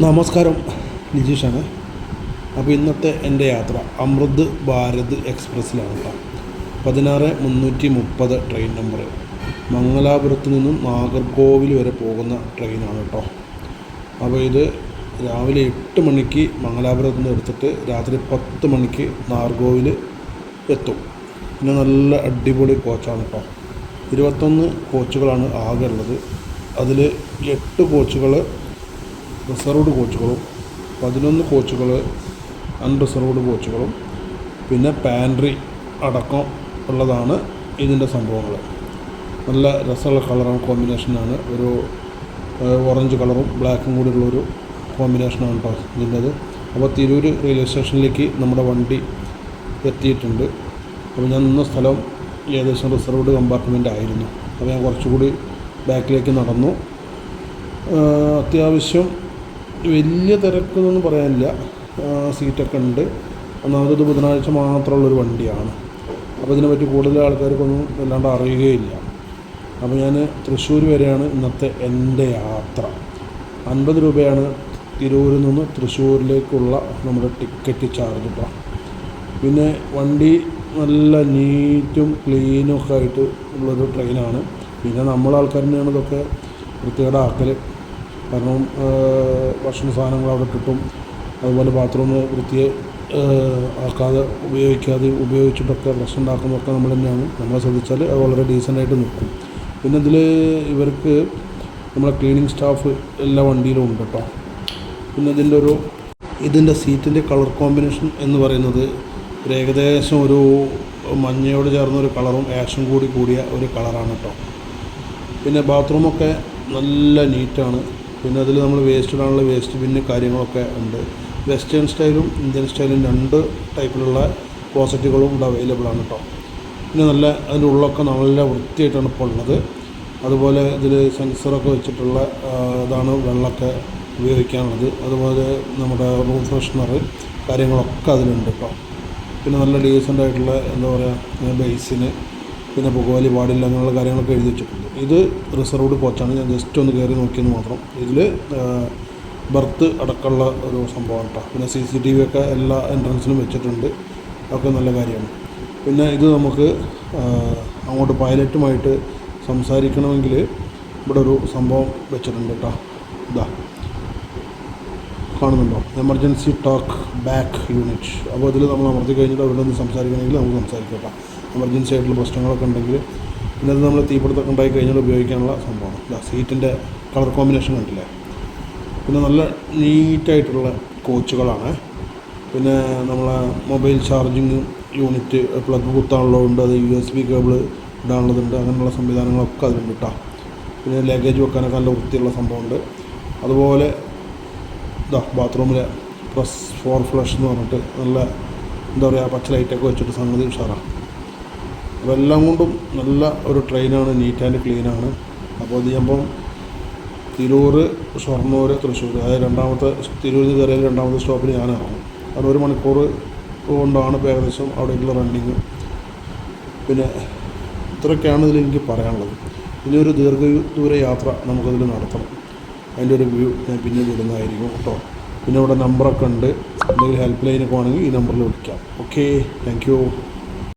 നമസ്കാരം, നിജീഷാണ്. അപ്പോൾ ഇന്നത്തെ എൻ്റെ യാത്ര അമൃത് ഭാരത് എക്സ്പ്രസ്സിലാണ് കേട്ടോ. 16330 ട്രെയിൻ നമ്പർ. മംഗലാപുരത്ത് നിന്നും നാഗർകോവിൽ വരെ പോകുന്ന ട്രെയിനാണ് കേട്ടോ. അപ്പോൾ ഇത് രാവിലെ 8 മണിക്ക് മംഗലാപുരത്ത് നിന്ന് എടുത്തിട്ട് രാത്രി 10 മണിക്ക് നാഗർകോവിൽ എത്തും. പിന്നെ നല്ല അടിപൊളി കോച്ചാണ് കേട്ടോ. 21 കോച്ചുകളാണ് ആകെ ഉള്ളത്. അതിൽ 8 കോച്ചുകൾ റിസർവ്ഡ് കോച്ചുകളും 11 കോച്ചുകൾ അൺറിസർവ്ഡ് കോച്ചുകളും പിന്നെ പാൻട്രി അടക്കം ഉള്ളതാണ് ഇതിൻ്റെ സംഭവങ്ങൾ. നല്ല രസമുള്ള കളറാണ്, കോമ്പിനേഷനാണ്. ഒരു ഓറഞ്ച് കളറും ബ്ലാക്കും കൂടി ഉള്ളൊരു കോമ്പിനേഷനാണ് കേട്ടോ ഇതിൻ്റെത്. അപ്പോൾ തിരൂർ റെയിൽവേ സ്റ്റേഷനിലേക്ക് നമ്മുടെ വണ്ടി എത്തിയിട്ടുണ്ട്. അപ്പോൾ ഞാൻ നിന്ന സ്ഥലം ഏകദേശം റിസർവ്ഡ് കമ്പാർട്ട്മെൻ്റ് ആയിരുന്നു. അപ്പോൾ ഞാൻ കുറച്ചുകൂടി ബാക്കിലേക്ക് നടന്നു. അത്യാവശ്യം വലിയ തിരക്കൊന്നും പറയാനില്ല, സീറ്റൊക്കെ ഉണ്ട്. ഒന്നാമത് ബുധനാഴ്ച മാത്രമുള്ളൊരു വണ്ടിയാണ്. അപ്പോൾ ഇതിനെപ്പറ്റി കൂടുതൽ ആൾക്കാർക്കൊന്നും വല്ലാണ്ട് അറിയുകയില്ല. അപ്പോൾ ഞാൻ തൃശ്ശൂർ വരെയാണ് ഇന്നത്തെ എൻ്റെ യാത്ര. 50 രൂപയാണ് തിരൂരിൽ നിന്ന് തൃശ്ശൂരിലേക്കുള്ള നമ്മുടെ ടിക്കറ്റ് ചാർജ് കേട്ടോ. പിന്നെ വണ്ടി നല്ല നീറ്റും ക്ലീനും ഒക്കെ ആയിട്ട് ഉള്ളൊരു ട്രെയിനാണ്. പിന്നെ നമ്മളാൾക്കാർ തന്നെയാണ് ഇതൊക്കെ വൃത്തികേടാക്കൽ. കാരണം ഭക്ഷണ സാധനങ്ങൾ അവിടെ കിട്ടും, അതുപോലെ ബാത്റൂം വൃത്തിയെ ആക്കാതെ ഉപയോഗിച്ചിട്ടൊക്കെ പ്രശ്നം ഉണ്ടാക്കുന്നതൊക്കെ നമ്മൾ തന്നെയാണ്. നമ്മളെ ശ്രദ്ധിച്ചാൽ അത് വളരെ ഡീസൻ്റായിട്ട് നിൽക്കും. പിന്നെ ഇതിൽ ഇവർക്ക് നമ്മളെ ക്ലീനിങ് സ്റ്റാഫ് എല്ലാ വണ്ടിയിലും ഉണ്ട് കേട്ടോ. പിന്നെ ഇതിൻ്റെ സീറ്റിൻ്റെ കളർ കോമ്പിനേഷൻ എന്ന് പറയുന്നത് ഏകദേശം ഒരു മഞ്ഞയോട് ചേർന്ന ഒരു കളറും ആഷും കൂടിയ ഒരു കളറാണ് കേട്ടോ. പിന്നെ ബാത്റൂമൊക്കെ നല്ല നീറ്റാണ്. പിന്നെ അതിൽ നമ്മൾ വേസ്റ്റ് ഇടാനുള്ള വേസ്റ്റ് ബിന്ന് കാര്യങ്ങളൊക്കെ ഉണ്ട്. വെസ്റ്റേൺ സ്റ്റൈലും ഇന്ത്യൻ സ്റ്റൈലും 2 ടൈപ്പിലുള്ള ക്ലോസറ്റുകളും ഇവിടെ അവൈലബിൾ ആണ് കേട്ടോ. പിന്നെ നല്ല അതിൻ്റെ ഉള്ളൊക്കെ നല്ല വൃത്തിയായിട്ടാണ് ഇപ്പോൾ ഉള്ളത്. അതുപോലെ ഇതിൽ സെൻസറൊക്കെ വെച്ചിട്ടുള്ള ഇതാണ് വെള്ളമൊക്കെ ഉപയോഗിക്കാനുള്ളത്. അതുപോലെ നമ്മുടെ റൂം ഫ്രഷ്നർ കാര്യങ്ങളൊക്കെ അതിലുണ്ട് കേട്ടോ. പിന്നെ നല്ല ഡീസൻ്റായിട്ടുള്ള എന്താ പറയുക ബേസിന് പിന്നെ പുകവലി പാടില്ല അങ്ങനെയുള്ള കാര്യങ്ങളൊക്കെ എഴുതി വെച്ചിട്ടുണ്ട്. ഇത് റിസർവ്ഡ് കോച്ചാണ്. ഞാൻ ജസ്റ്റ് ഒന്ന് കയറി നോക്കിയെന്ന് മാത്രം. ഇതിൽ ബർത്ത് അടക്കമുള്ള ഒരു സംഭവമാണ് കേട്ടോ. പിന്നെ CCTV ഒക്കെ എല്ലാ എൻട്രൻസിലും വെച്ചിട്ടുണ്ട്. അതൊക്കെ നല്ല കാര്യമാണ്. പിന്നെ ഇത് നമുക്ക് അങ്ങോട്ട് പൈലറ്റുമായിട്ട് സംസാരിക്കണമെങ്കിൽ ഇവിടെ ഒരു സംഭവം വെച്ചിട്ടുണ്ട് കേട്ടോ. ഇതാ കാണുന്നുണ്ടോ, എമർജൻസി ടോക്ക് ബാക്ക് യൂണിറ്റ്. അപ്പോൾ ഇതിൽ നമ്മൾ അമർത്തി കഴിഞ്ഞിട്ട് അവിടെ നിന്ന് സംസാരിക്കണമെങ്കിൽ നമുക്ക് സംസാരിക്കാം കേട്ടോ. എമർജൻസി ആയിട്ടുള്ള പ്രശ്നങ്ങളൊക്കെ ഉണ്ടെങ്കിൽ. പിന്നെ അത് നമ്മൾ തീപിടുത്തമൊക്കെ ഉണ്ടായി കഴിഞ്ഞാൽ ഉപയോഗിക്കാനുള്ള സംഭവമാണ്. സീറ്റിൻ്റെ കളർ കോമ്പിനേഷൻ കണ്ടില്ലേ. പിന്നെ നല്ല നീറ്റായിട്ടുള്ള കോച്ചുകളാണ്. പിന്നെ നമ്മളെ മൊബൈൽ ചാർജിങ് യൂണിറ്റ് പ്ലഗ് കുത്താനുള്ളതുണ്ട്, അത് USB കേബിൾ ഇടാനുള്ളതുണ്ട്. അങ്ങനെയുള്ള സംവിധാനങ്ങളൊക്കെ അതിലുണ്ട് കേട്ടോ. പിന്നെ ലഗേജ് വെക്കാനൊക്കെ നല്ല വൃത്തിയുള്ള സംഭവമുണ്ട്. അതുപോലെ ബാത്റൂമിലെ +4 ഫ്ലഷ് എന്ന് പറഞ്ഞിട്ട് നല്ല എന്താ പറയുക പച്ച ലൈറ്റൊക്കെ വെച്ചിട്ട് സംഗതി ഉഷാറാണ്. അപ്പോൾ എല്ലാം കൊണ്ടും നല്ല ഒരു ട്രെയിനാണ്, നീറ്റ് ആൻഡ് ക്ലീനാണ്. അപ്പോൾ ഇത് ചെയ്യുമ്പം തിരൂർ, ഷൊർണൂർ, തൃശ്ശൂർ, അതായത് തിരൂരിൽ കയറിയാൽ 2ാമത്തെ സ്റ്റോപ്പിൽ ഞാൻ ഇറങ്ങും. കാരണം 1 മണിക്കൂർ കൊണ്ടാണ് ഇപ്പോൾ ഏകദേശം അവിടേക്കുള്ള റണ്ണിങ്. പിന്നെ ഇത്രയൊക്കെയാണ് ഇതിൽ എനിക്ക് പറയാനുള്ളത്. ഇനി ഒരു ദീർഘദൂര യാത്ര നമുക്കതിൽ നടത്തണം. അതിൻ്റെ ഒരു വ്യൂ ഞാൻ പിന്നെ വിടുന്നതായിരിക്കും കേട്ടോ. പിന്നെ ഇവിടെ നമ്പറൊക്കെ ഉണ്ട്. എന്തെങ്കിലും ഹെൽപ്പ് ലൈനൊക്കെ വേണമെങ്കിൽ ഈ നമ്പറിൽ വിളിക്കാം. Okay, thank you.